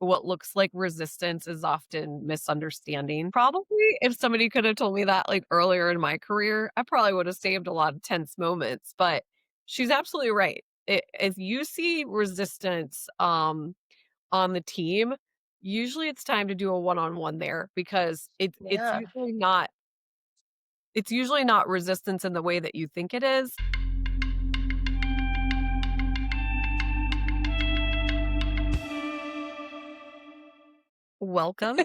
what looks like resistance is often misunderstanding. Probably if somebody could have told me that like earlier in my career, I probably would have saved a lot of tense moments, but she's absolutely right. If you see resistance on the team, usually it's time to do a one-on-one there because Yeah. it's usually not resistance in the way that you think it is. Welcome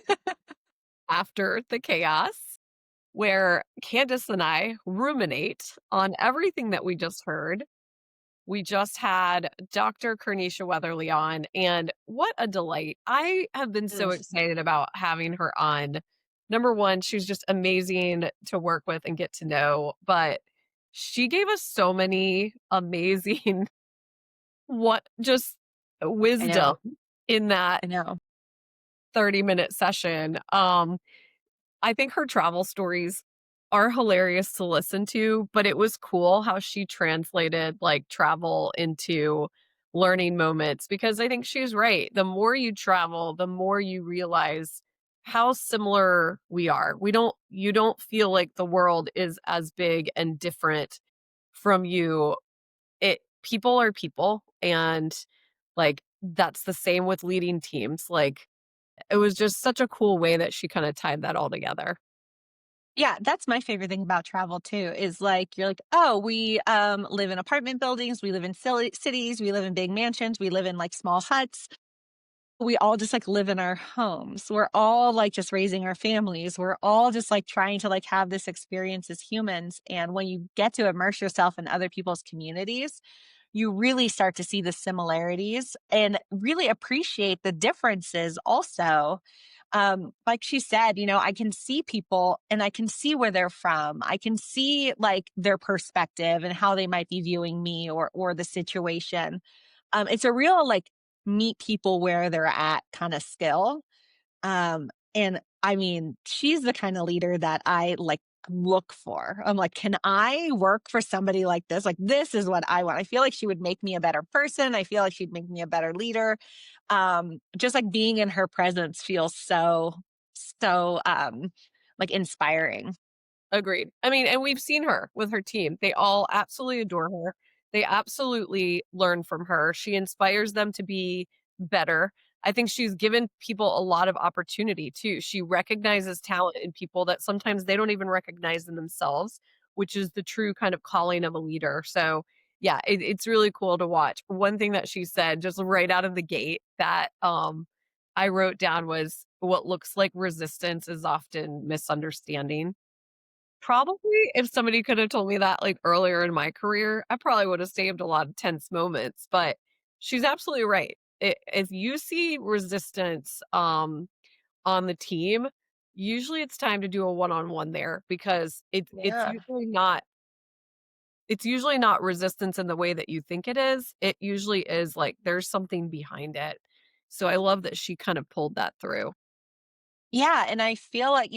after the chaos, where Candace and I ruminate on everything that we just heard. We just had Dr. Karnesha Weatherly on, and what a delight. I have been so Mm. excited about having her on. Number one, she's just amazing to work with and get to know, but she gave us so many amazing what just I wisdom know. in that I know. 30-minute session. I think her travel stories are hilarious to listen to, but it was cool how she translated like travel into learning moments because I think she's right. The more you travel, the more you realize how similar we are. You don't feel like the world is as big and different from you. It People are people, and like that's the same with leading teams. Like it was just such a cool way that she kind of tied that all together. Yeah, that's my favorite thing about travel too, is like you're like, "Oh, we, live in apartment buildings, we live in cities, we live in big mansions, we live in, like, small huts. We all just, like, live in our homes. We're all, like, just raising our families. We're all just, like, trying to, like, have this experience as humans, and when you get to immerse yourself in other people's communities, you really start to see the similarities and really appreciate the differences also. Like she said, I can see people and I can see where they're from. I can see like their perspective and how they might be viewing me or the situation. It's a real like meet people where they're at kind of skill. And I mean, she's the kind of leader that I like look for. I'm like, can I work for somebody like this? Like, this is what I want. I feel like she would make me a better person. I feel like she'd make me a better leader. Just like being in her presence feels so like inspiring. Agreed. I mean, and we've seen her with her team. They all absolutely adore her. They absolutely learn from her. She inspires them to be better. I think she's given people a lot of opportunity too. She recognizes talent in people that sometimes they don't even recognize in themselves, which is the true kind of calling of a leader. So, yeah, it's really cool to watch. One thing that she said just right out of the gate that I wrote down was what looks like resistance is often misunderstanding. Probably if somebody could have told me that, like, earlier in my career, I probably would have saved a lot of tense moments, but she's absolutely right. If you see resistance, on the team, usually it's time to do a one-on-one there because Yeah. it's usually not resistance in the way that you think it is. It usually is, like, there's something behind it. So I love that she kind of pulled that through. Yeah, and I feel like,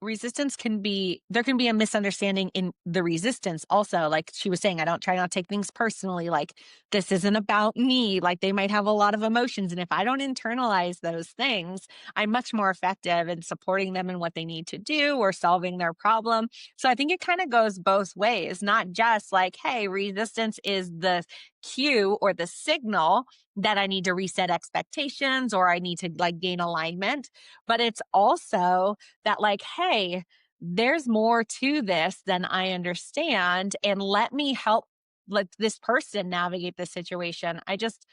resistance there can be a misunderstanding in the resistance also. Like she was saying, I don't try not to take things personally. Like this isn't about me. Like they might have a lot of emotions. And if I don't internalize those things, I'm much more effective in supporting them in what they need to do or solving their problem. So I think it kind of goes both ways, not just like, hey, resistance is the cue or the signal that I need to reset expectations or I need to like gain alignment, but it's also that like, hey, there's more to this than I understand. And let me help let this person navigate this situation. I just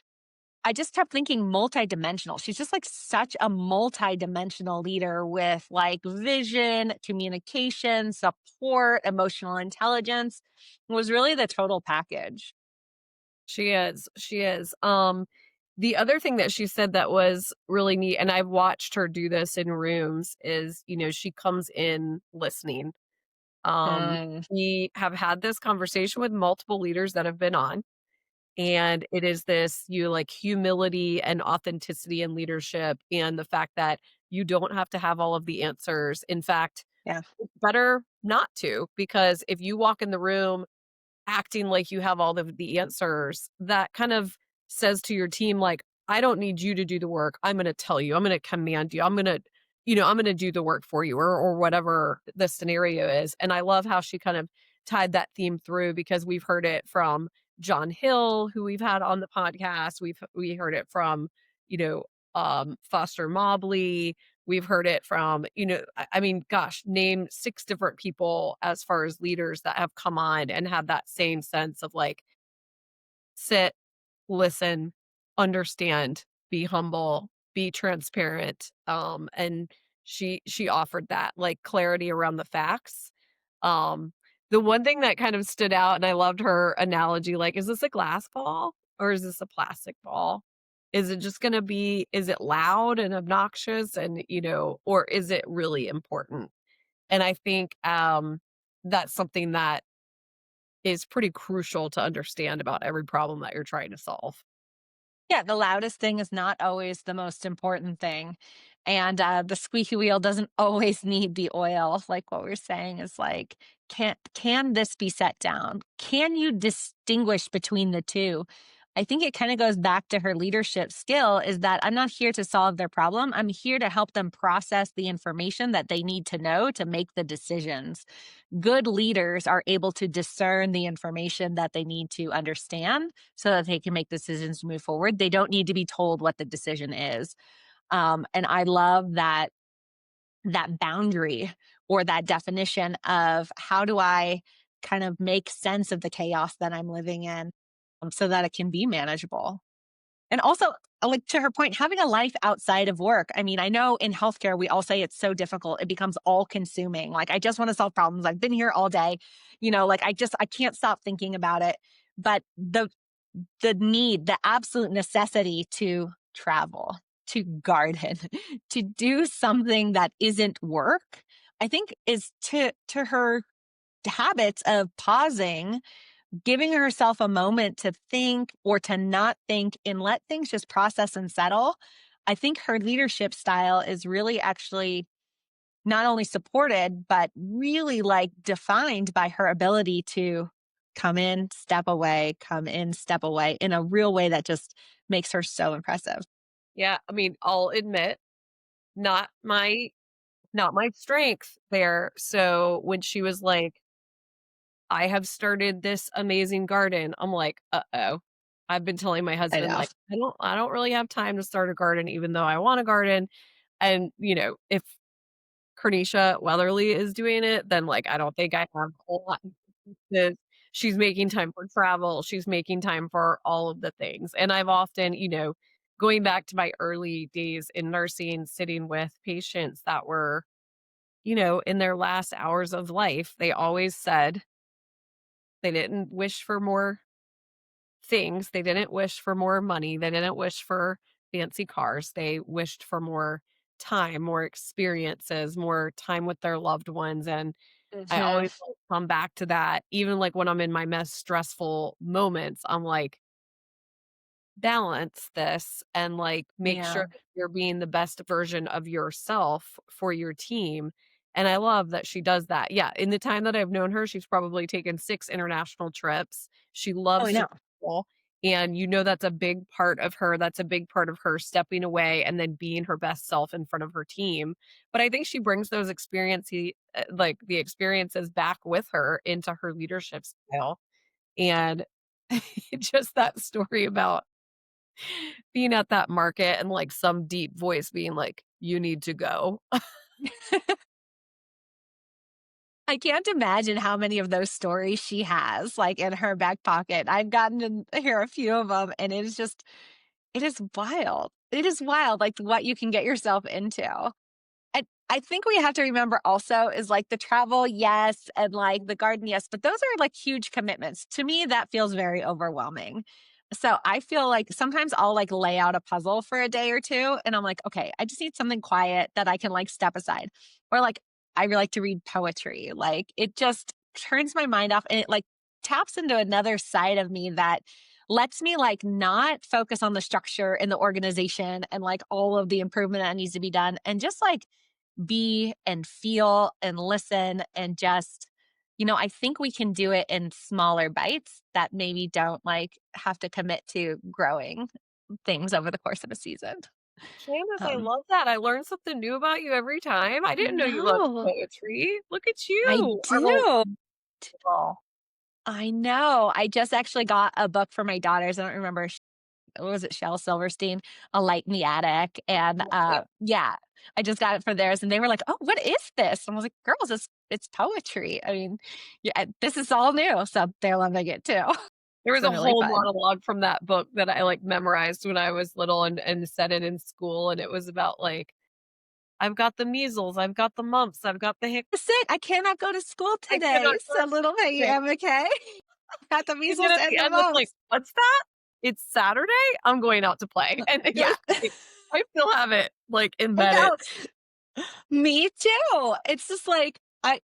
kept thinking multidimensional. She's just like such a multidimensional leader with like vision, communication, support, emotional intelligence. It was really the total package. She is, she is. The other thing that she said that was really neat, and I've watched her do this in rooms, is, she comes in listening. Mm, We have had this conversation with multiple leaders that have been on, and it is this you like humility and authenticity in leadership, and the fact that you don't have to have all of the answers. In fact, yeah. it's better not to, because if you walk in the room acting like you have all of the answers, that kind of says to your team, like, I don't need you to do the work. I'm gonna tell you. I'm gonna command you. I'm gonna do the work for you or whatever the scenario is. And I love how she kind of tied that theme through because we've heard it from John Hill, who we've had on the podcast. We heard it from, you know, Foster Mobley. We've heard it from, I mean, gosh, name 6 different people as far as leaders that have come on and had that same sense of like, sit, listen, understand, be humble, be transparent, and she offered that, like, clarity around the facts. Um, the one thing that kind of stood out, and I loved her analogy, like, "Is this a glass ball or is this a plastic ball? Is it loud and obnoxious and, or is it really important?" And I think, that's something that is pretty crucial to understand about every problem that you're trying to solve. Yeah, the loudest thing is not always the most important thing. And the squeaky wheel doesn't always need the oil. Like what we're saying is like, can this be set down? Can you distinguish between the two? I think it kind of goes back to her leadership skill is that I'm not here to solve their problem. I'm here to help them process the information that they need to know to make the decisions. Good leaders are able to discern the information that they need to understand so that they can make decisions to move forward. They don't need to be told what the decision is. And I love that boundary or that definition of how do I kind of make sense of the chaos that I'm living in so that it can be manageable. And also, like to her point, having a life outside of work. I mean, I know in healthcare, we all say it's so difficult. It becomes all consuming. Like, I just want to solve problems. I've been here all day. Like I can't stop thinking about it. But the absolute necessity to travel, to garden, to do something that isn't work, I think is to her habits of pausing, giving herself a moment to think or to not think and let things just process and settle. I think her leadership style is really actually not only supported, but really like defined by her ability to come in, step away in a real way that just makes her so impressive. Yeah, I mean, I'll admit, not my not my strength there. So when she was like, "I have started this amazing garden," I'm like, "Uh-oh." I've been telling my I husband, know. like, "I don't really have time to start a garden even though I want a garden." And, if Karnesha Weatherly is doing it, then, like, I don't think I have a whole lot because she's making time for travel, she's making time for all of the things, and I've often, going back to my early days in nursing, sitting with patients that were, in their last hours of life, they always said they didn't wish for more things, they didn't wish for more money, they didn't wish for fancy cars, they wished for more time, more experiences, more time with their loved ones, and I Mhm. always, like, come back to that, even, like, when I'm in my most stressful moments, I'm like, balance this and, like, make sure Yeah. that you're being the best version of yourself for your team, and I love that she does that. Yeah, in the time that I've known her, she's probably taken 6 international trips. She Oh, I loves to know. travel, and that's a big part of her. That's a big part of her stepping away and then being her best self in front of her team, but I think she brings those like, the experiences back with her into her leadership style, and just that story about being at that market and, like, some deep voice being like, "You need to go." I can't imagine how many of those stories she has, like, in her back pocket. I've gotten to hear a few of them, and it is just it is wild. It is wild, like, what you can get yourself into. And I think we have to remember also is like the travel, yes, and like the garden, yes, but those are like huge commitments. To me, that feels very overwhelming. So I feel like sometimes I'll like lay out a puzzle for a day or two and I'm like, okay, I just need something quiet that I can like step aside. Or like I really like to read poetry. Like it just turns my mind off and it like taps into another side of me that lets me like not focus on the structure and the organization and like all of the improvement that needs to be done and just like be and feel and listen and just I think we can do it in smaller bites that maybe don't like have to commit to growing. things over the course of a season. Candace, I Um, love that. I learn something new about you every time. I I didn't know you loved know. poetry. Look at I you. I'm a do. little I know. I just actually got a book for my daughters. I don't remember what was it, Shel Silverstein, A Light in the Attic. And love it. yeah, I just got it for theirs and they were like, "Oh, what is this?" And I was like, "Girls, it's poetry." I mean, yeah, this is all new. So they're loving it too. There It's was a been really whole fun. monologue from that book that I, like, memorized when I was little and said it in school, and it was about, like, "I've got the measles, I've got the mumps, I've got the hic That's it. I cannot go to school I cannot today. go to So little school today." Peggy, okay? Got the And then measles at and the the end, it's like, mumps. "What's that? It's Saturday? I'm going out to play." And it Yeah. goes like I still have it, like, I embedded. know. Me too. It's just like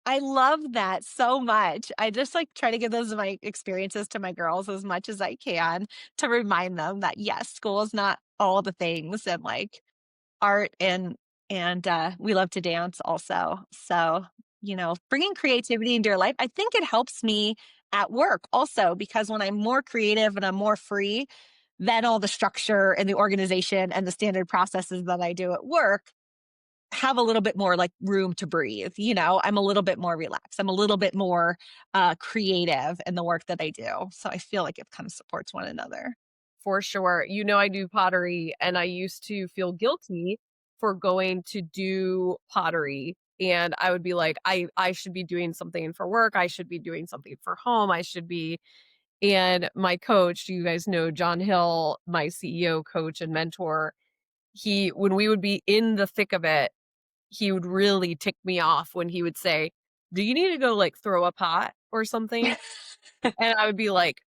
I love that so much. I just like try to give those my experiences to my girls as much as I can to remind them that yes, school is not all the things and like art and we love to dance also. So, bringing creativity into your life, I think it helps me at work also because when I'm more creative and I'm more free, then all the structure and the organization and the standard processes that I do at work have a little bit more like room to breathe. I'm a little bit more relaxed. I'm a little bit more creative in the work that I do. So I feel like it kind of supports one another. For sure. You know, I do pottery, and I used to feel guilty for going to do pottery, and I would be like, "I should be doing something for work, I should be doing something for home, I should be." And my coach, you guys know John Hill, my CEO coach and mentor, he when we would be in the thick of it, he would really tick me off when he would say, "Do you need to go, like, throw a pot or something?" And I would be like,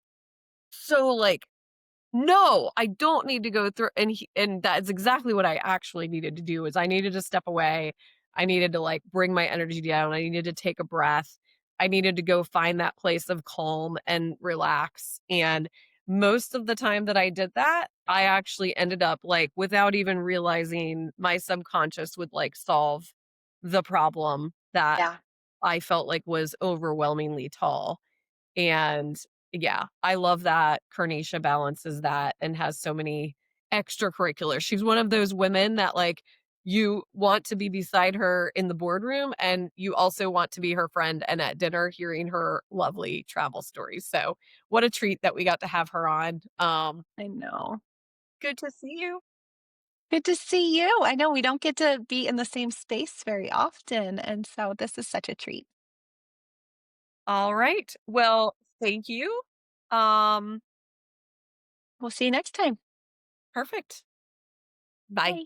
so, like, "No, I don't need to go through," and that's exactly what I actually needed to do is I needed to step away. I needed to, like, bring my energy down. I needed to take a breath. I needed to go find that place of calm and relax, and most of the time that I did that, I actually ended up, like, without even realizing, my subconscious would, like, solve the problem that Yeah, I felt like was overwhelmingly tall. And yeah, I love that Karnesha balances that and has so many extracurriculars. She's one of those women that, like, you want to be beside her in the boardroom, and you also want to be her friend and at dinner hearing her lovely travel stories. So, what a treat that we got to have her on. I know. Good to see you. Good to see you. I know we don't get to be in the same space very often. And so this is such a treat. All right. Well, thank you. Um, We'll see you next time. Perfect. Bye. Bye.